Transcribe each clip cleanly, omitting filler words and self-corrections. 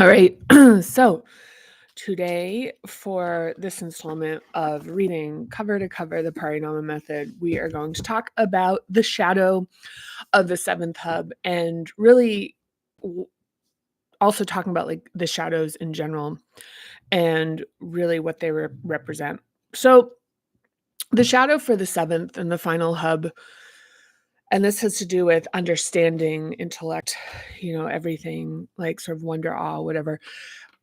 All right. So today, for this installment of reading cover to cover the Parinama Method, we are going to talk about the shadow of the seventh hub and really also talking about like the shadows in general and really what they represent. So, the shadow for the seventh and the final hub, and this has to do with understanding, intellect, everything like sort of wonder, awe, whatever.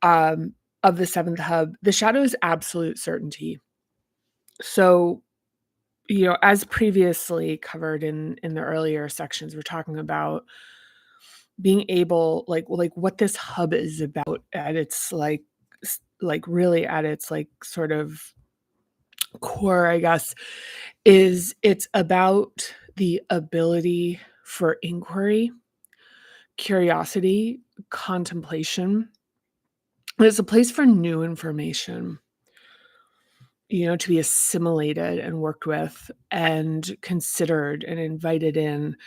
um, of the seventh hub, the shadow is absolute certainty. So, as previously covered in the earlier sections, we're talking about being able, like what this hub is about at its really at its like sort of core, I guess, is it's about the ability for inquiry, curiosity, contemplation. It's a place for new information, to be assimilated and worked with and considered and invited in.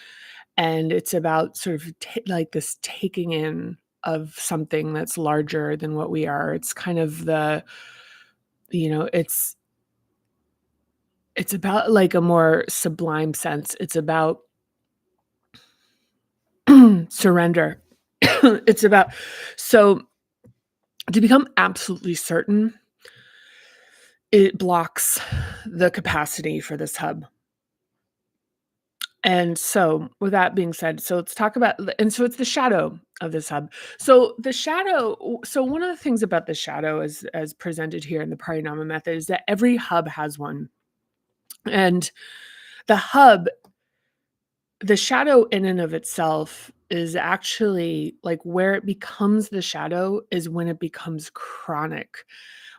And it's about sort of like this taking in of something that's larger than what we are. It's kind of it's about like a more sublime sense. It's about surrender. It's about, so to become absolutely certain, it blocks the capacity for this hub. And so, with that being said, so let's talk about, and so it's the shadow of this hub. So the shadow, so one of the things about the shadow as presented here in the Parinama Method is that every hub has one. And the hub, the shadow in and of itself is actually like where it becomes the shadow is when it becomes chronic.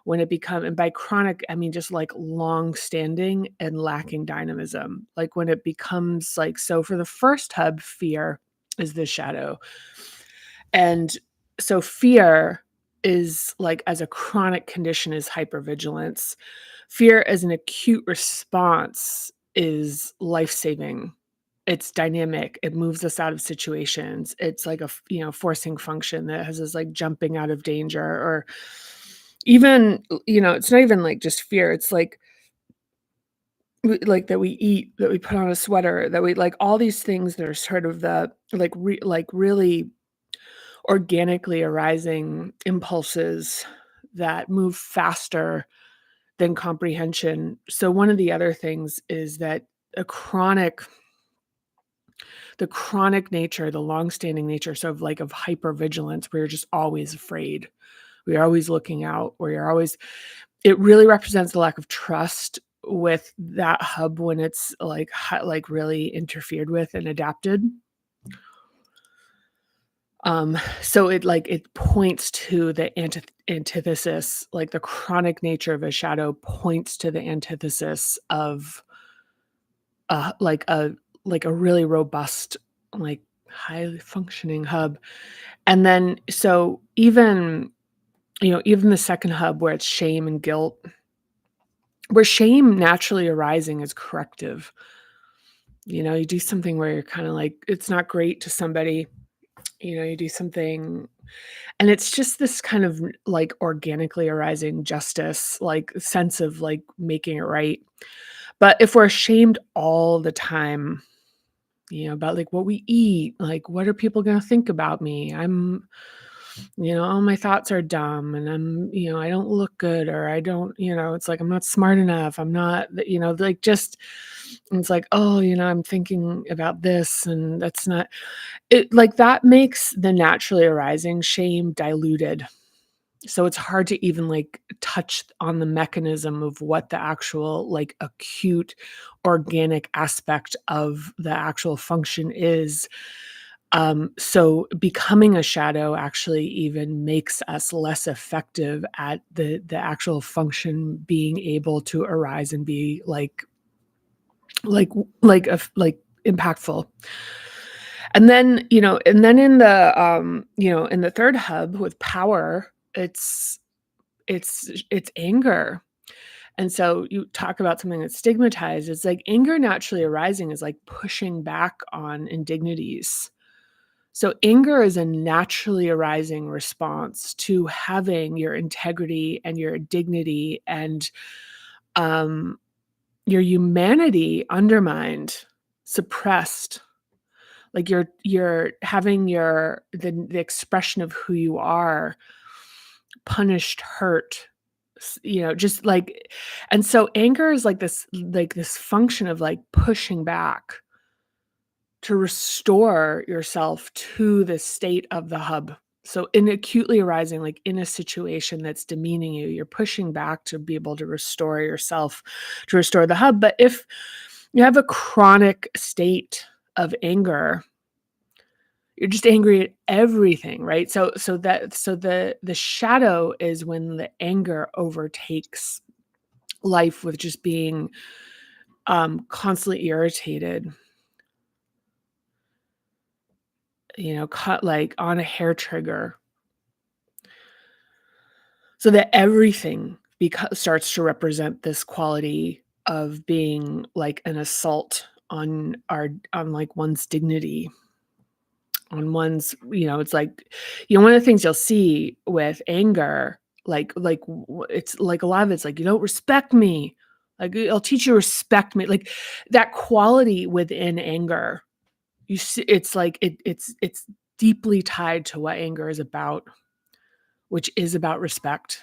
When it become, and by chronic, I mean just like long standing and lacking dynamism. Like when it becomes like, so for the first hub, fear is the shadow. And so fear is like, as a chronic condition, is hypervigilance. Fear as an acute response is life-saving. It's dynamic. It moves us out of situations. It's like a forcing function that has us like jumping out of danger, or even, it's not even like just fear. It's like that we eat, that we put on a sweater, that we like all these things that are sort of the like really organically arising impulses that move faster than comprehension. So one of the other things is that a chronic the chronic nature, the long-standing nature, so of like of hypervigilance, where you're just always afraid. We're always looking out, where you're always, it really represents the lack of trust with that hub when it's like really interfered with and adapted. So it points to the antithesis, like the chronic nature of a shadow points to the antithesis of like a really robust, like highly functioning hub. And then so even the second hub, where it's shame and guilt, where shame naturally arising is corrective. You do something where you're kind of like, it's not great to somebody, you do something, and it's just this kind of like organically arising justice, like sense of like making it right. But if we're ashamed all the time, about like what we eat, like what are people going to think about me? All my thoughts are dumb, and I don't look good, or I don't, it's like I'm not smart enough. I'm not, like just, it's like, oh, I'm thinking about this, and that's not it. Like that makes the naturally arising shame diluted. So it's hard to even like touch on the mechanism of what the actual like acute organic aspect of the actual function is. So becoming a shadow actually even makes us less effective at the actual function being able to arise and be like like impactful. And then, in the third hub with power, it's anger. And so you talk about something that's stigmatized. It's like anger naturally arising is like pushing back on indignities. So anger is a naturally arising response to having your integrity and your dignity and, um, your humanity undermined, suppressed. Like you're having the expression of who you are punished, hurt, just like, and so anger is like this function of like pushing back to restore yourself to the state of the hub. So in acutely arising, like in a situation that's demeaning you, you're pushing back to be able to restore yourself, to restore the hub. But if you have a chronic state of anger, you're just angry at everything, right? So the shadow is when the anger overtakes life with just being constantly irritated, cut like on a hair trigger, so that everything starts to represent this quality of being like an assault on like one's dignity, on one's, it's like, one of the things you'll see with anger, it's like a lot of it's like, "You don't respect me." Like, "I'll teach you to respect me." Like, that quality within anger, you see it's like it's deeply tied to what anger is about, which is about respect.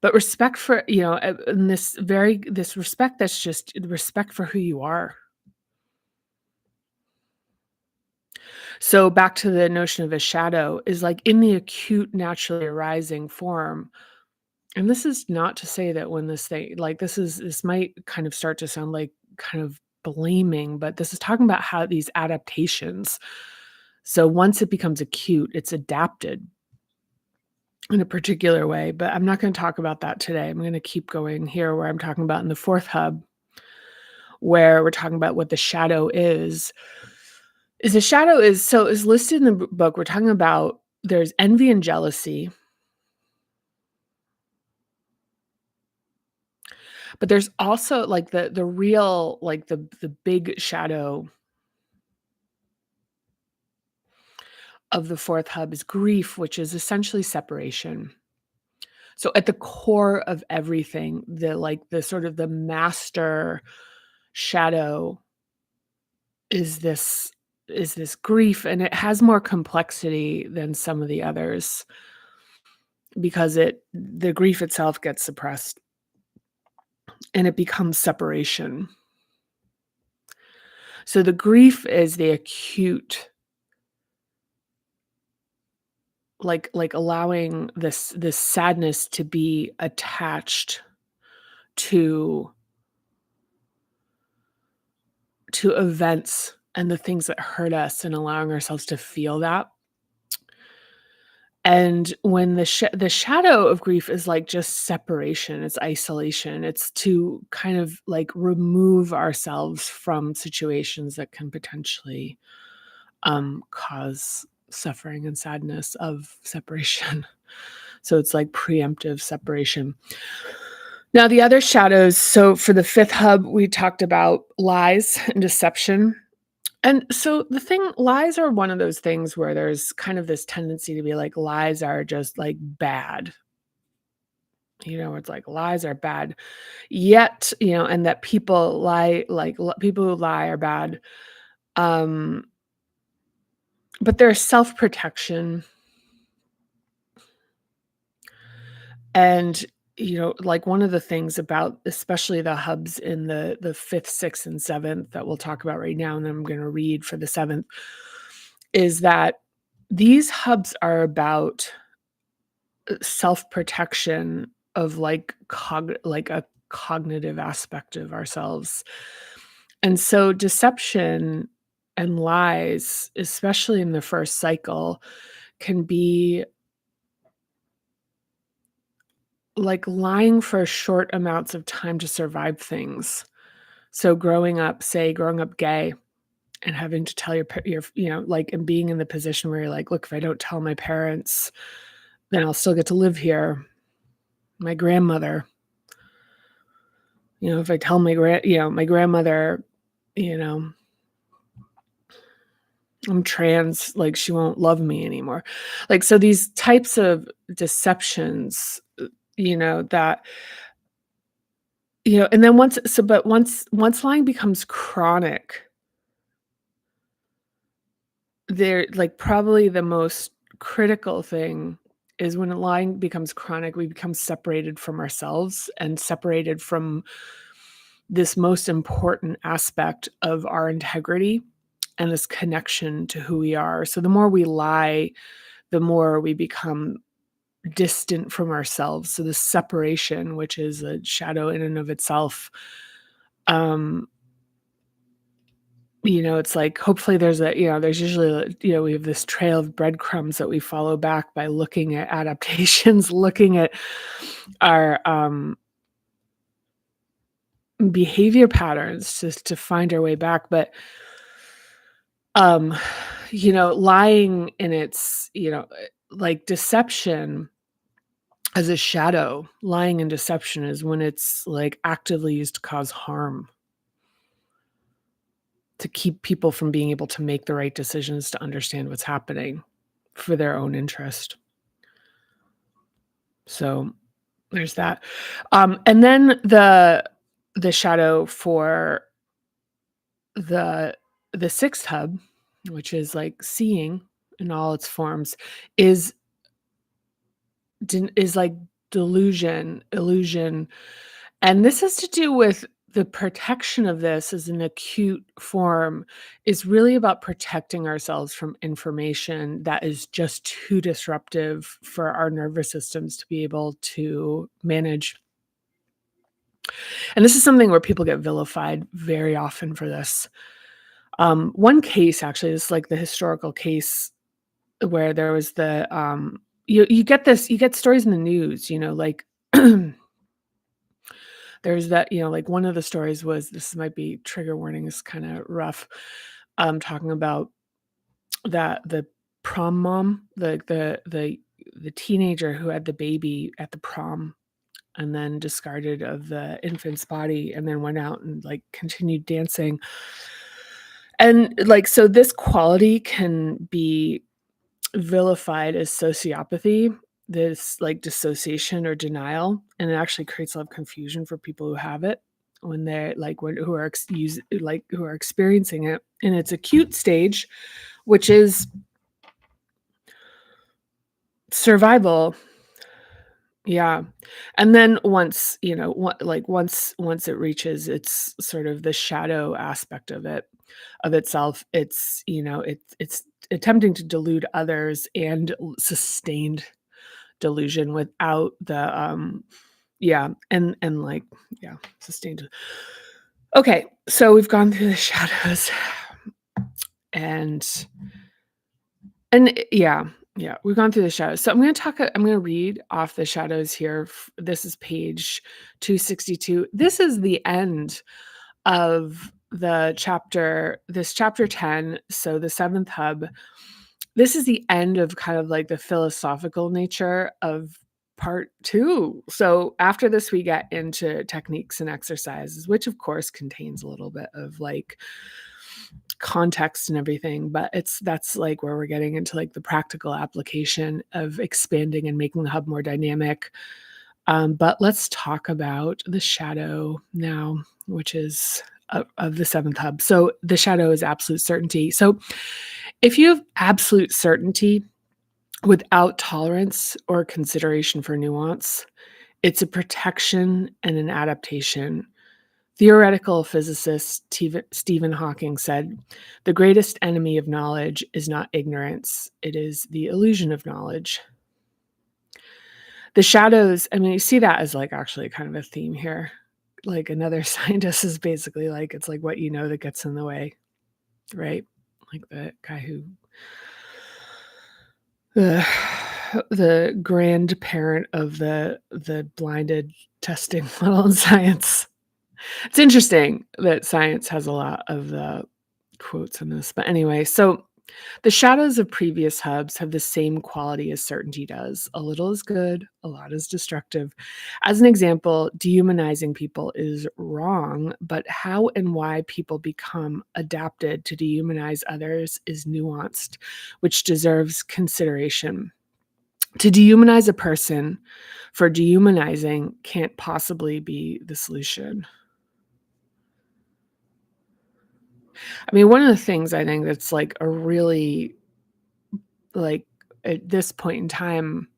But respect for, and this respect that's just respect for who you are. So back to the notion of a shadow is like in the acute, naturally arising form. And this is not to say that when this might kind of start to sound like kind of blaming, but this is talking about how these adaptations. So once it becomes acute, it's adapted in a particular way. But I'm not going to talk about that today. I'm going to keep going here where I'm talking about in the fourth hub, where we're talking about what the shadow is. Is the shadow is listed in the book. We're talking about there's envy and jealousy, but there's also like the real, like the big shadow of the fourth hub is grief, which is essentially separation. So at the core of everything, the sort of the master shadow is this grief, and it has more complexity than some of the others because the grief itself gets suppressed and it becomes separation. So the grief is the acute, like allowing this sadness to be attached to events and the things that hurt us, and allowing ourselves to feel that. And when the shadow of grief is like just separation, it's isolation, it's to kind of like remove ourselves from situations that can potentially cause suffering and sadness of separation. So it's like preemptive separation. Now, the other shadows, so for the fifth hub, we talked about lies and deception. And so the thing, lies are one of those things where there's kind of this tendency to be like, lies are just like bad. It's like lies are bad. Yet, and that people lie, like people who lie are bad. Um, but there's self-protection. And, like one of the things about especially the hubs in the fifth, sixth, and seventh that we'll talk about right now, and then I'm going to read for the seventh, is that these hubs are about self-protection of like a cognitive aspect of ourselves. And so deception and lies, especially in the first cycle, can be like lying for short amounts of time to survive things. So growing up gay and having to tell like, and being in the position where you're like, look, if I don't tell my parents, then I'll still get to live here. My grandmother, if I tell my grandmother, you know, I'm trans, like, she won't love me anymore. Like, so these types of deceptions, that and then once lying becomes chronic, there like, probably the most critical thing is when lying becomes chronic, we become separated from ourselves and separated from this most important aspect of our integrity and this connection to who we are. So the more we lie, the more we become distant from ourselves. So the separation, which is a shadow in and of itself, um, it's like hopefully there's usually we have this trail of breadcrumbs that we follow back by looking at adaptations, looking at our behavior patterns just to find our way back. But um, lying in its, like deception as a shadow, lying and deception is when it's like actively used to cause harm, to keep people from being able to make the right decisions, to understand what's happening for their own interest. So there's that. And then the shadow for the the sixth hub, which is like seeing in all its forms, is is like delusion, illusion. And this has to do with the protection of this as an acute form is really about protecting ourselves from information that is just too disruptive for our nervous systems to be able to manage. And this is something where people get vilified very often for this. One case actually is like the historical case where there was you get stories in the news, like there's that, like one of the stories was, this might be trigger warning, is kind of rough. Talking about that the prom mom, the teenager who had the baby at the prom and then discarded of the infant's body and then went out and like continued dancing. And like, so this quality can be vilified as sociopathy, this like dissociation or denial, and it actually creates a lot of confusion for people who have it when they're like who are experiencing it in its acute stage, which is survival. Yeah. And then once, once it reaches its sort of the shadow aspect of itself, it's attempting to delude others and sustained delusion without the yeah, and like yeah, sustained. Okay, so we've gone through the shadows and yeah, yeah, we've gone through the shadows. So I'm gonna read off the shadows here. This is page 262. This is the end of this chapter 10, so the seventh hub. This is the end of kind of like the philosophical nature of part 2. So after this, we get into techniques and exercises, which of course contains a little bit of like context and everything, but that's like where we're getting into like the practical application of expanding and making the hub more dynamic. But let's talk about the shadow now, which is of the seventh hub. So the shadow is absolute certainty. So if you have absolute certainty without tolerance or consideration for nuance, it's a protection and an adaptation. Theoretical physicist Stephen Hawking said, "The greatest enemy of knowledge is not ignorance, it is the illusion of knowledge." The shadows, I mean, you see that as like actually kind of a theme here. Like another scientist is basically like, it's like what you know that gets in the way, right? Like the guy who the the grandparent of the blinded testing model in science. It's interesting that science has a lot of the quotes in this, but anyway, so The shadows of previous hubs have the same quality as certainty does. A little is good, a lot is destructive. As an example, dehumanizing people is wrong, but how and why people become adapted to dehumanize others is nuanced, which deserves consideration. To dehumanize a person for dehumanizing can't possibly be the solution. I mean, one of the things I think that's like a really, like, at this point in time,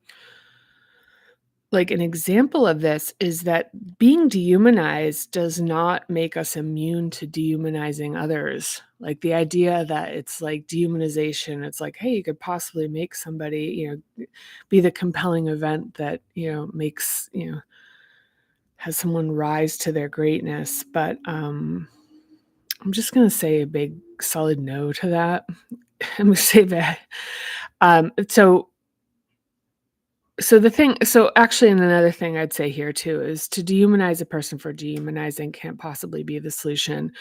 like an example of this is that being dehumanized does not make us immune to dehumanizing others. Like the idea that it's like dehumanization, it's like, hey, you could possibly make somebody, be the compelling event that, makes, has someone rise to their greatness. But I'm just gonna say a big solid no to that. I'm gonna say that. So actually, and another thing I'd say here too is to dehumanize a person for dehumanizing can't possibly be the solution.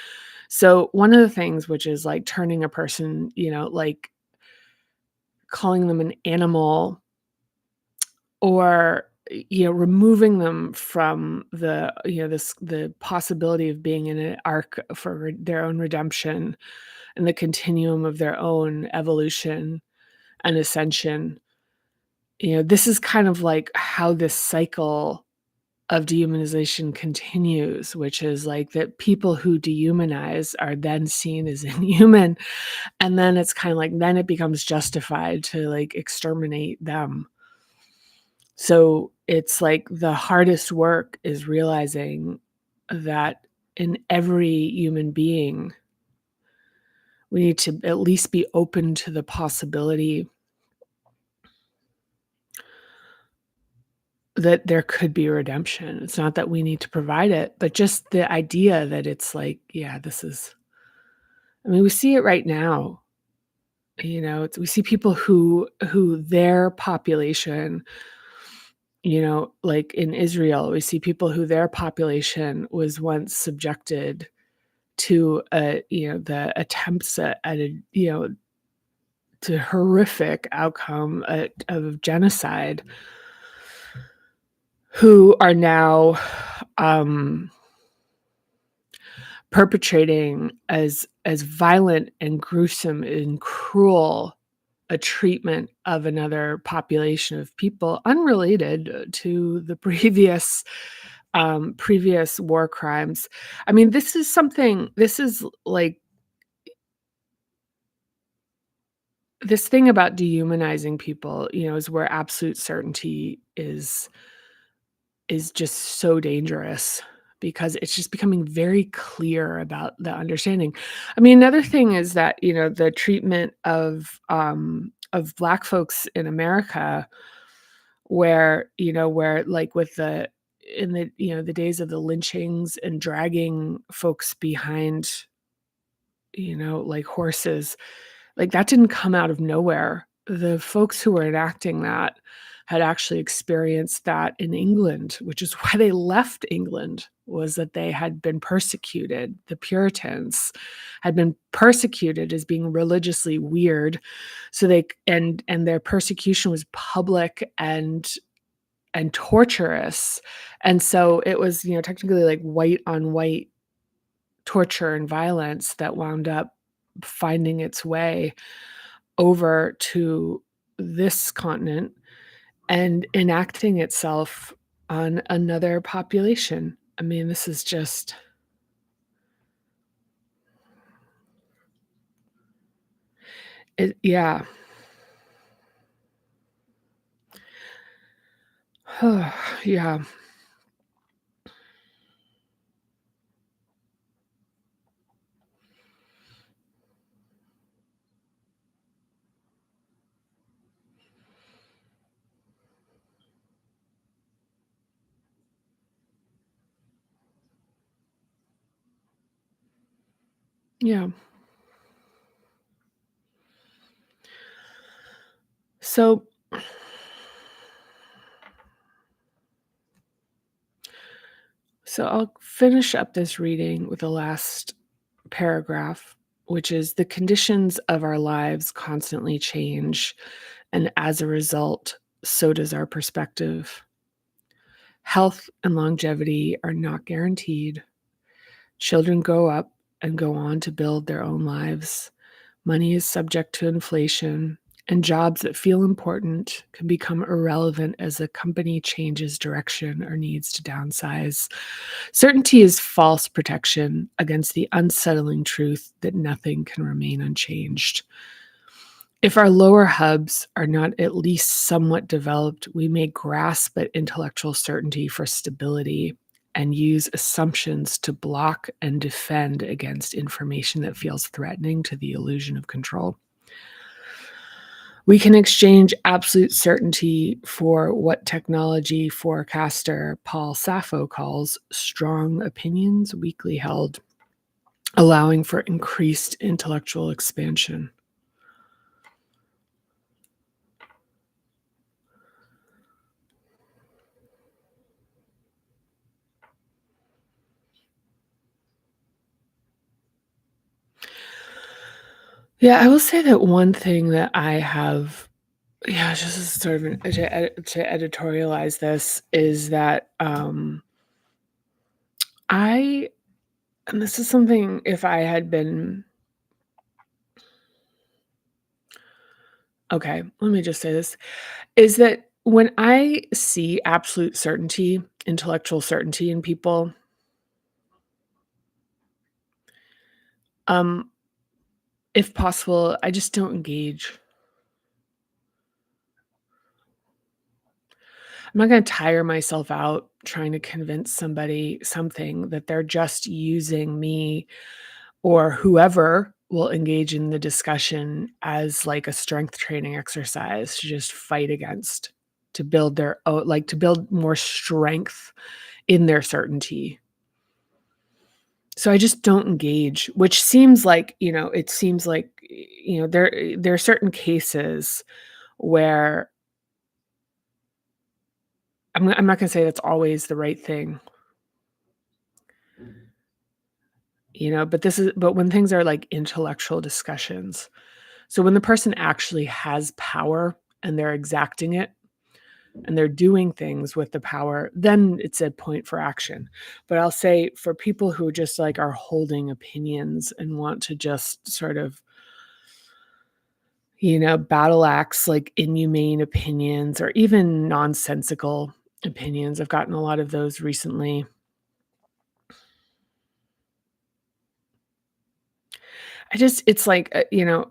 So one of the things which is like turning a person, like calling them an animal or removing them from the the possibility of being in an arc for their own redemption and the continuum of their own evolution and ascension. This is kind of like how this cycle of dehumanization continues, which is like that people who dehumanize are then seen as inhuman. And then it's kind of like, then it becomes justified to like exterminate them. So it's like the hardest work is realizing that in every human being, we need to at least be open to the possibility that there could be redemption. It's not that we need to provide it, but just the idea that it's like, yeah, this is, I mean, we see it right now. We see people who their population, like in Israel, we see people who their population was once subjected to the attempts at a, to horrific outcome of genocide, who are now um perpetrating as violent and gruesome and cruel a treatment of another population of people unrelated to the previous war crimes. I mean, this is like this thing about dehumanizing people, is where absolute certainty is just so dangerous because it's just becoming very clear about the understanding. I mean, another thing is that, the treatment of Black folks in America where like with the in the, the days of the lynchings and dragging folks behind, like horses, like, that didn't come out of nowhere. The folks who were enacting that had actually experienced that in England, which is why they left England, was that they had been persecuted. The Puritans had been persecuted as being religiously weird, so they and their persecution was public and torturous, and so it was, technically, like, white on white torture and violence that wound up finding its way over to this continent and enacting itself on another population. I mean, this is just it, yeah. Yeah. Yeah. So I'll finish up this reading with the last paragraph, which is the conditions of our lives constantly change, and as a result, so does our perspective. Health and longevity are not guaranteed. Children grow up and go on to build their own lives. Money is subject to inflation, and jobs that feel important can become irrelevant as a company changes direction or needs to downsize. Certainty is false protection against the unsettling truth that nothing can remain unchanged. If our lower hubs are not at least somewhat developed, we may grasp at intellectual certainty for stability and use assumptions to block and defend against information that feels threatening to the illusion of control. We can exchange absolute certainty for what technology forecaster Paul Sappho calls strong opinions weakly held, allowing for increased intellectual expansion. Yeah, I will say that one thing that I have, yeah, just as sort of to editorialize this is that I, and this is something if I had been, okay, let me just say this, is that when I see absolute certainty, intellectual certainty in people, um, if possible, I just don't engage. I'm not going to tire myself out trying to convince somebody something that they're just using me or whoever will engage in the discussion as like a strength training exercise to just fight against, to build their own, like to build more strength in their certainty. So I just don't engage, which seems like, it seems like, there are certain cases where I'm not gonna say that's always the right thing, but when things are like intellectual discussions, so when the person actually has power and they're exacting it and they're doing things with the power, then it's a point for action. But I'll say for people who just like are holding opinions and want to just sort of, battle axe like inhumane opinions or even nonsensical opinions. I've gotten a lot of those recently. It's like,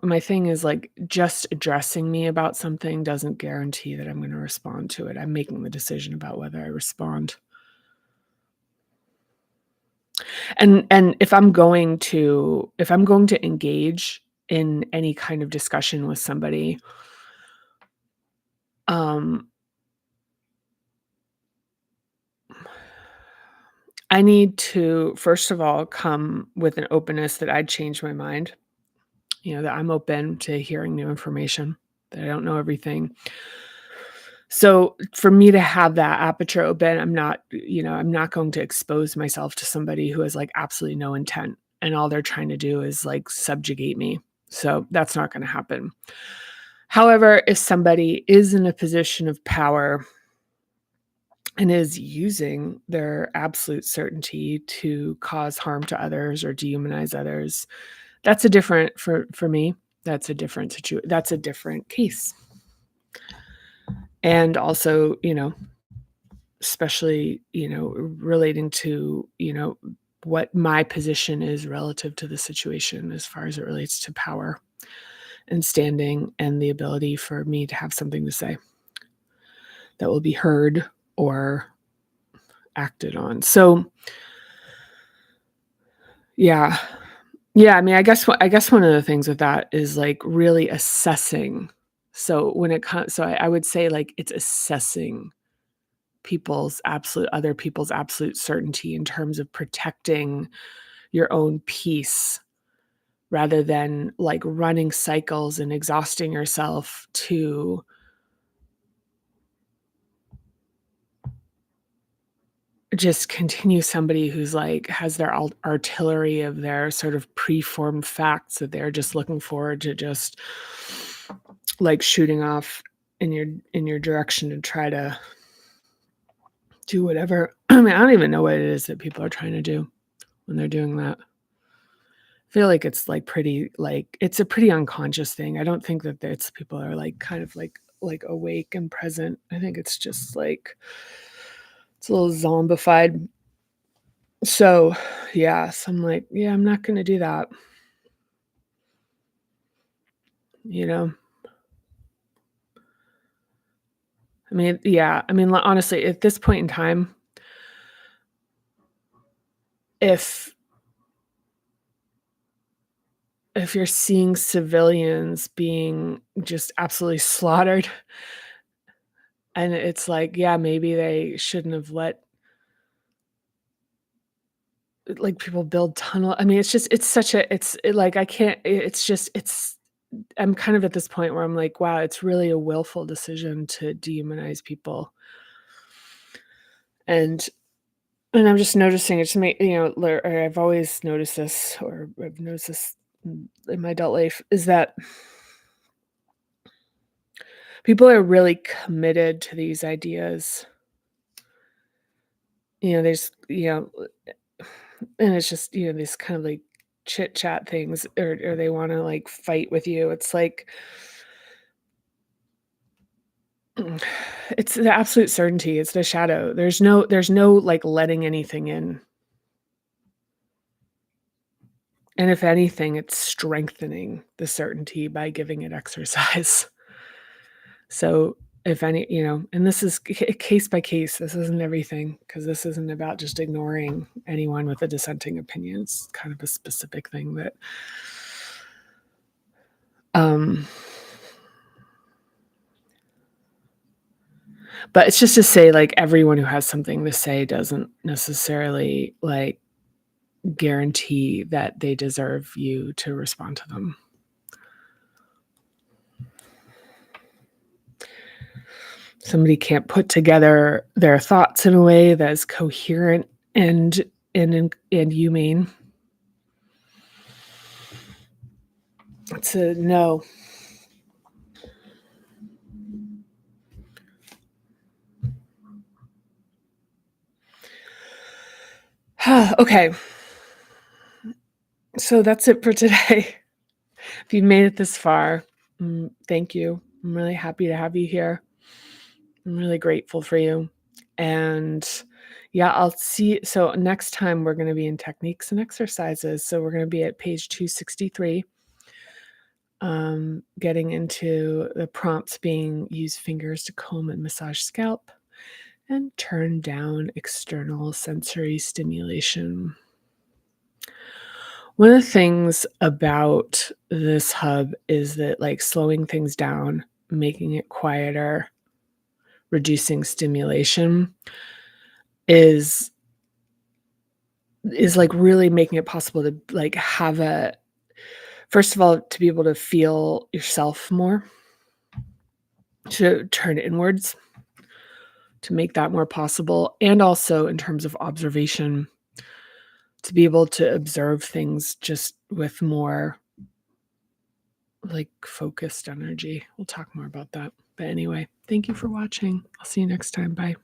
my thing is like just addressing me about something doesn't guarantee that I'm going to respond to it. I'm making the decision about whether I respond. And if I'm going to engage in any kind of discussion with somebody, um I need to first of all come with an openness that I'd change my mind, that I'm open to hearing new information, that I don't know everything. So for me to have that aperture open, I'm not going to expose myself to somebody who has like absolutely no intent and all they're trying to do is like subjugate me. So that's not going to happen. However, if somebody is in a position of power and is using their absolute certainty to cause harm to others or dehumanize others, that's a different for me. That's a different that's a different case. And also, especially, relating to, what my position is relative to the situation as far as it relates to power and standing and the ability for me to have something to say that will be heard or acted on. So, yeah. Yeah, I mean, I guess one of the things with that is, like, really assessing. So when it comes, I would say, like, it's assessing other people's absolute certainty in terms of protecting your own peace rather than, like, running cycles and exhausting yourself to just continue somebody who's, like, has their artillery of their sort of preformed facts that they're just looking forward to just, like, shooting off in your direction to try to do whatever. I mean, I don't even know what it is that people are trying to do when they're doing that. I feel like it's, like, pretty, like it's a pretty unconscious thing. I don't think that it's people are, like, kind of, like, awake and present. I think it's just, like it's a little zombified. So, yeah, so I'm like, "Yeah, I'm not gonna do that," you know? I mean, yeah, I mean, honestly, at this point in time, if if you're seeing civilians being just absolutely slaughtered, and it's like, yeah, maybe they shouldn't have let, like, people build tunnel. I mean, it's just it's such a like, I can't it's just I'm kind of at this point where I'm like, "Wow, it's really a willful decision to dehumanize people." And I'm just noticing it's or I've always noticed this, or I've noticed this in my adult life, is that people are really committed to these ideas. There's, and it's just, these kind of like chit chat things, or they want to like fight with you. It's like, it's the absolute certainty. It's the shadow. There's no like letting anything in. And if anything, it's strengthening the certainty by giving it exercise. So, if any, and this is case by case. This isn't everything, because this isn't about just ignoring anyone with a dissenting opinion. It's kind of a specific thing that, um, but it's just to say, like, everyone who has something to say doesn't necessarily like guarantee that they deserve you to respond to them. Somebody can't put together their thoughts in a way that is coherent and humane. It's a no. Okay. So that's it for today. If you made it this far, thank you. I'm really happy to have you here. I'm really grateful for you. And yeah, I'll see. So next time we're going to be in techniques and exercises. So we're going to be at page 263, getting into the prompts being use fingers to comb and massage scalp and turn down external sensory stimulation. One of the things about this hub is that, like, slowing things down, making it quieter, reducing stimulation is like really making it possible to like have a first of all, to be able to feel yourself more, to turn inwards, to make that more possible, and also in terms of observation, to be able to observe things just with more like focused energy. We'll talk more about that. But anyway, thank you for watching. I'll see you next time. Bye.